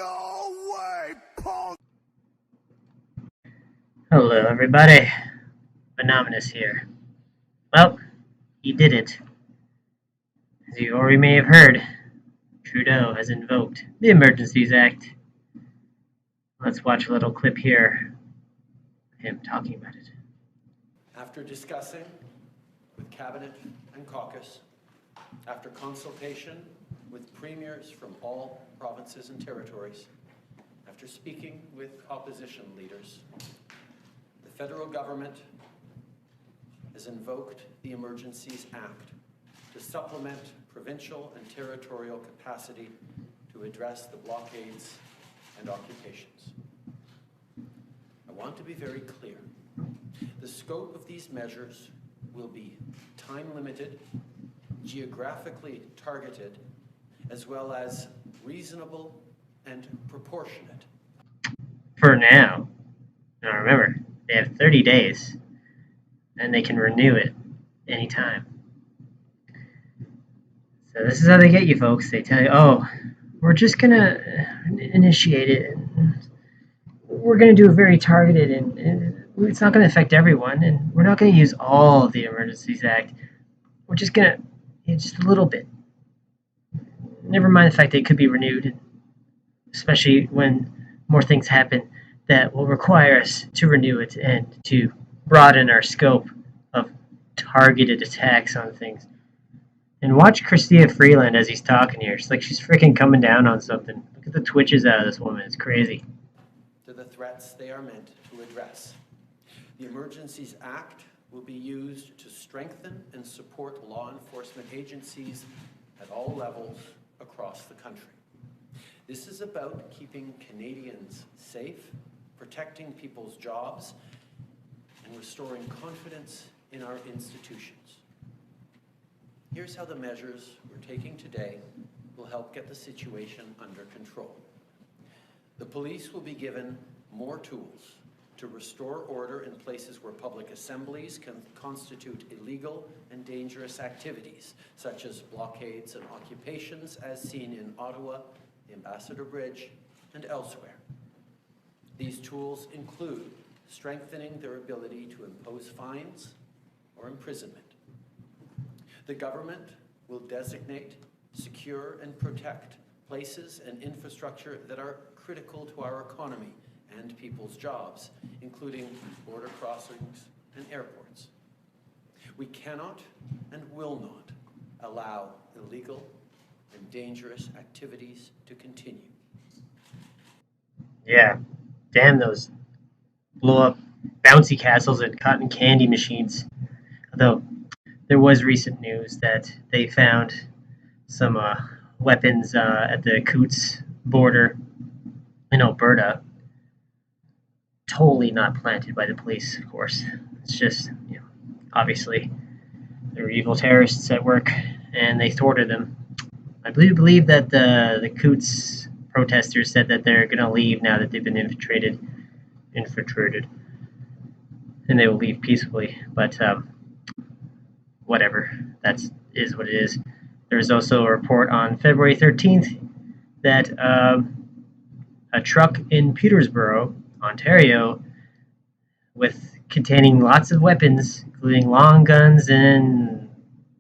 No way, punk! Hello, everybody. Anonymous here. Well, he did it. As you already may have heard, Trudeau has invoked the Emergencies Act. Let's watch a little clip here of him talking about it. After discussing with Cabinet and Caucus, after consultation with premiers from all provinces and territories, after speaking with opposition leaders, the federal government has invoked the Emergencies Act to supplement provincial and territorial capacity to address the blockades and occupations. I want to be very clear. The scope of these measures will be time-limited, geographically targeted, as well as reasonable and proportionate. For now. Now remember, they have 30 days, and they can renew it anytime. So this is how they get you, folks. They tell you, oh, we're just going to initiate it. We're going to do it very targeted, and it's not going to affect everyone, and we're not going to use all of the Emergencies Act. We're just going to, just a little bit. Never mind the fact that it could be renewed, especially when more things happen that will require us to renew it and to broaden our scope of targeted attacks on things. And watch Chrystia Freeland as he's talking here. It's like she's freaking coming down on something. Look at the twitches out of this woman. It's crazy. To the threats they are meant to address. The Emergencies Act will be used to strengthen and support law enforcement agencies at all levels across the country. This is about keeping Canadians safe, protecting people's jobs, and restoring confidence in our institutions. Here's how the measures we're taking today will help get the situation under control. The police will be given more tools to restore order in places where public assemblies can constitute illegal and dangerous activities, such as blockades and occupations as seen in Ottawa, the Ambassador Bridge, and elsewhere. These tools include strengthening their ability to impose fines or imprisonment. The government will designate, secure, and protect places and infrastructure that are critical to our economy and people's jobs, including border crossings and airports. We cannot and will not allow illegal and dangerous activities to continue. Yeah, damn those blow-up bouncy castles and cotton candy machines. Although there was recent news that they found some weapons at the Coutts border in Alberta. Totally not planted by the police, of course. It's just, obviously, there were evil terrorists at work, and they thwarted them. I believe that the Coutts protesters said that they're going to leave now that they've been infiltrated, and they will leave peacefully. But whatever, that is what it is. There was also a report on February 13th that a truck in Peterborough, Ontario, containing lots of weapons, including long guns and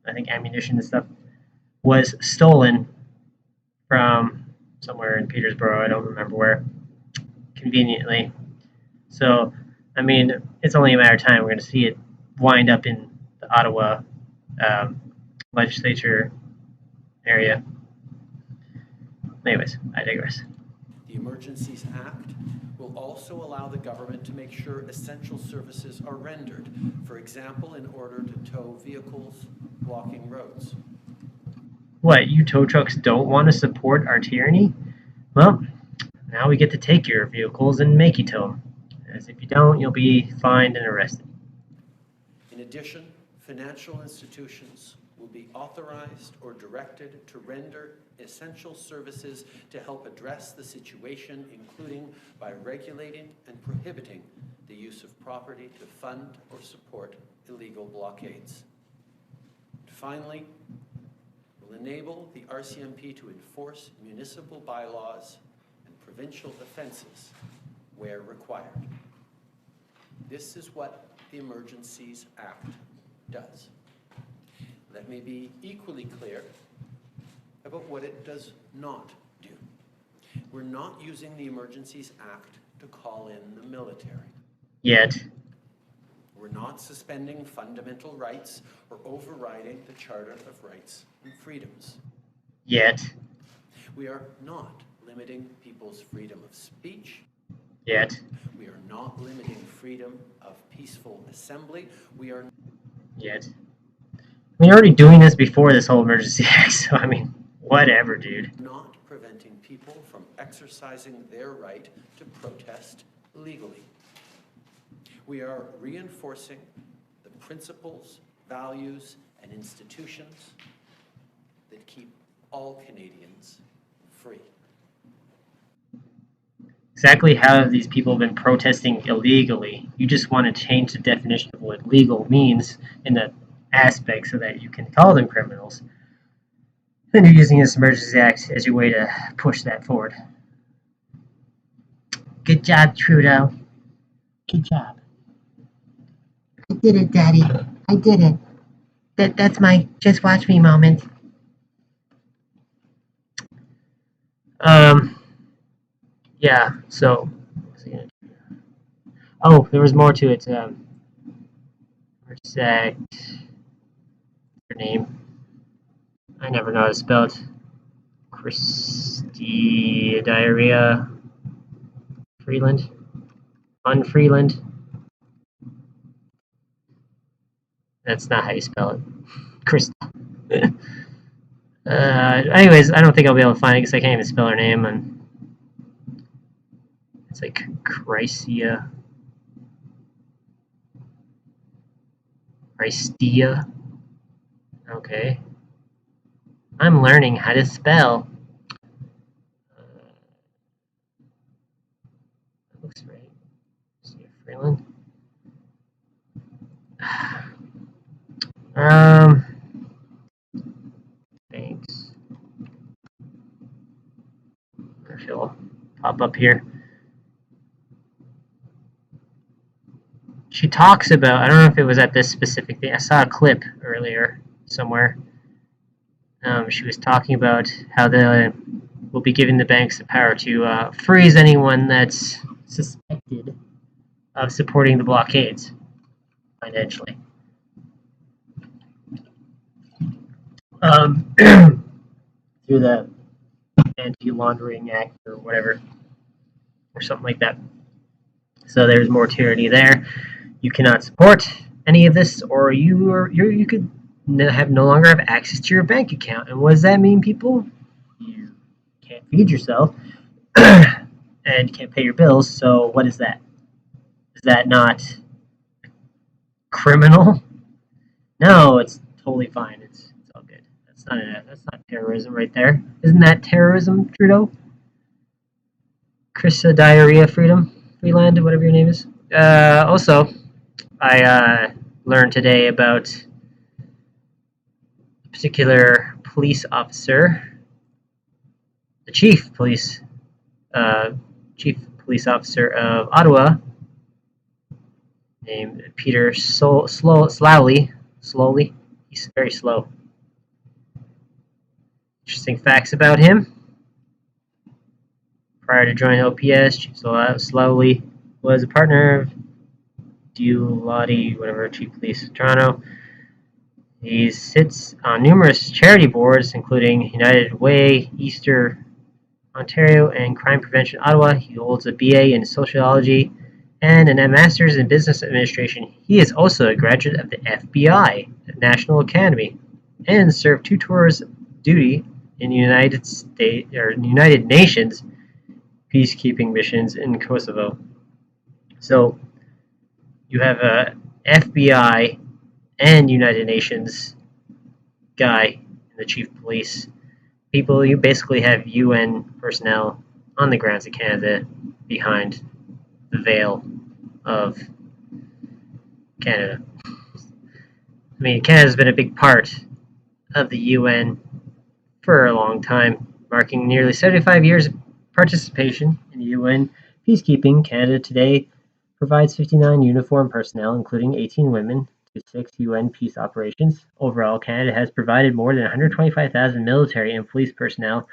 I think ammunition and stuff, was stolen from somewhere in Peterborough. I don't remember where, conveniently. So, I mean, it's only a matter of time. We're going to see it wind up in the Ottawa legislature area. Anyways, I digress. The Emergencies Act will also allow the government to make sure essential services are rendered, for example, in order to tow vehicles blocking roads. What, you tow trucks don't want to support our tyranny? Well, now we get to take your vehicles and make you tow them. As if you don't, you'll be fined and arrested. In addition, financial institutions will be authorized or directed to render essential services to help address the situation, including by regulating and prohibiting the use of property to fund or support illegal blockades. Finally, we'll enable the RCMP to enforce municipal bylaws and provincial offenses where required. This is what the Emergencies Act does. Let me be equally clear about what it does not do. We're not using the Emergencies Act to call in the military. Yet. We're not suspending fundamental rights or overriding the Charter of Rights and Freedoms. Yet. We are not limiting people's freedom of speech. Yet. We are not limiting freedom of peaceful assembly. We are Yet. I mean, you're already doing this before this whole Emergency Act, so I mean, whatever, dude. not preventing people from exercising their right to protest legally. We are reinforcing the principles, values, and institutions that keep all Canadians free. Exactly how have these people been protesting illegally? You just want to change the definition of what legal means in that aspect so that you can call them criminals. Then you're using this Emergency Act as your way to push that forward. Good job, Trudeau. Good job. I did it, Daddy. I did it. That's my just watch me moment. Yeah, so oh, there was more to it. Her name. I never know how to spell it. Christy Diarrhea Freeland. Unfreeland. That's not how you spell it. Krista. Anyways, I don't think I'll be able to find it because I can't even spell her name. And it's like Christia. Christia. Okay. I'm learning how to spell. That looks right. See Freeland. Thanks. She'll pop up here. She talks about, I don't know if it was at this specific thing, I saw a clip earlier somewhere. She was talking about how they will be giving the banks the power to freeze anyone that's suspected of supporting the blockades financially. Through the Anti-Laundering Act or whatever, or something like that. So there's more tyranny there. You cannot support any of this, or you could no longer have access to your bank account. And what does that mean, people? You can't feed yourself and can't pay your bills. So what is that? Is that not criminal? No, it's totally fine. It's all good. That's not terrorism right there. Isn't that terrorism, Trudeau? Krista Diarrhea Freeland, whatever your name is. Also, I learned today about a particular police officer, the chief police officer of Ottawa, named Peter Slowly. He's very slow. Interesting facts about him. Prior to joining OPS, Chief Slowly was a partner of Diulati, whatever, Chief Police of Toronto. He sits on numerous charity boards, including United Way, Easter Ontario, and Crime Prevention Ottawa. He holds a BA in Sociology and a Master's in Business Administration. He is also a graduate of the FBI, National Academy, and served 2 tours of duty in United Nations peacekeeping missions in Kosovo. So you have a FBI and United Nations guy in the chief police. People, you basically have UN personnel on the grounds of Canada behind the veil of Canada. I mean, Canada's been a big part of the UN for a long time, marking nearly 75 years participation in UN peacekeeping, Canada today provides 59 uniformed personnel, including 18 women, to 6 UN peace operations. Overall, Canada has provided more than 125,000 military and police personnel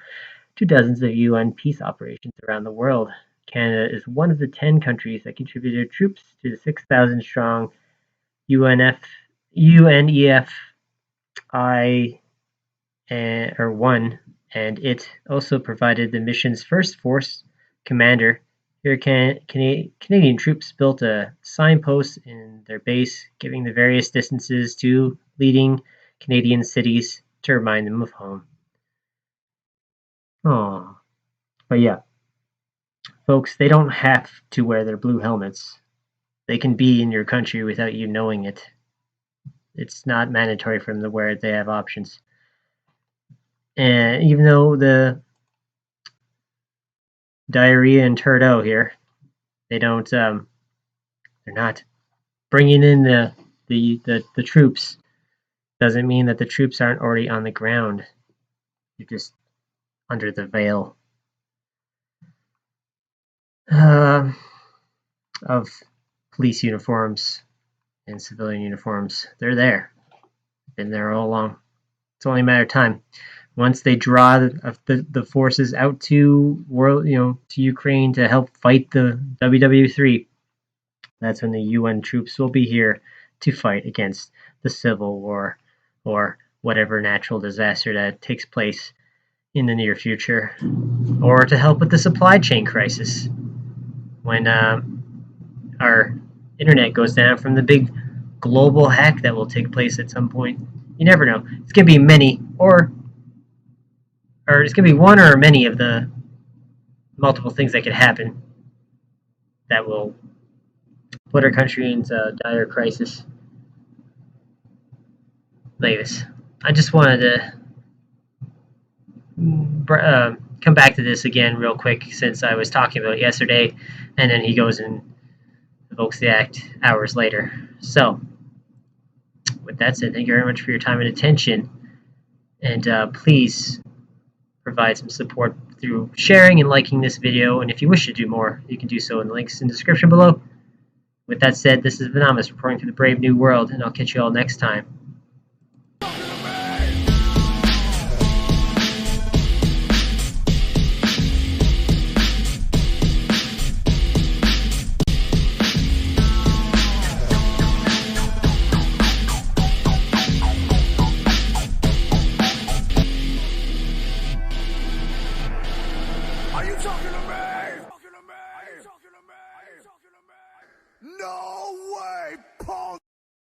to dozens of UN peace operations around the world. Canada is one of the 10 countries that contributed troops to the 6,000-strong UNEFI one, and it also provided the mission's first force commander. Here, Canadian troops built a signpost in their base, giving the various distances to leading Canadian cities to remind them of home. Oh, but yeah, folks, they don't have to wear their blue helmets. They can be in your country without you knowing it. It's not mandatory for them to wear it. They have options. And even though the diarrhea and Turdeau here, they don't. They're not bringing in the troops. Doesn't mean that the troops aren't already on the ground. You're just under the veil of police uniforms and civilian uniforms. They're there. Been there all along. It's only a matter of time. Once they draw the forces out to to Ukraine to help fight the WW3, that's when the UN troops will be here to fight against the civil war or whatever natural disaster that takes place in the near future, or to help with the supply chain crisis when our internet goes down from the big global hack that will take place at some point. You never know. It's going to be many, or it's going to be one or many of the multiple things that could happen that will put our country into dire crisis. Anyways, I just wanted to come back to this again real quick, since I was talking about it yesterday, and then he goes and invokes the act hours later. So, with that said, thank you very much for your time and attention, and please provide some support through sharing and liking this video, and if you wish to do more, you can do so in the links in the description below. With that said, this is Venomous reporting to the brave new world, and I'll catch you all next time. Are you talking to me? No way, punk!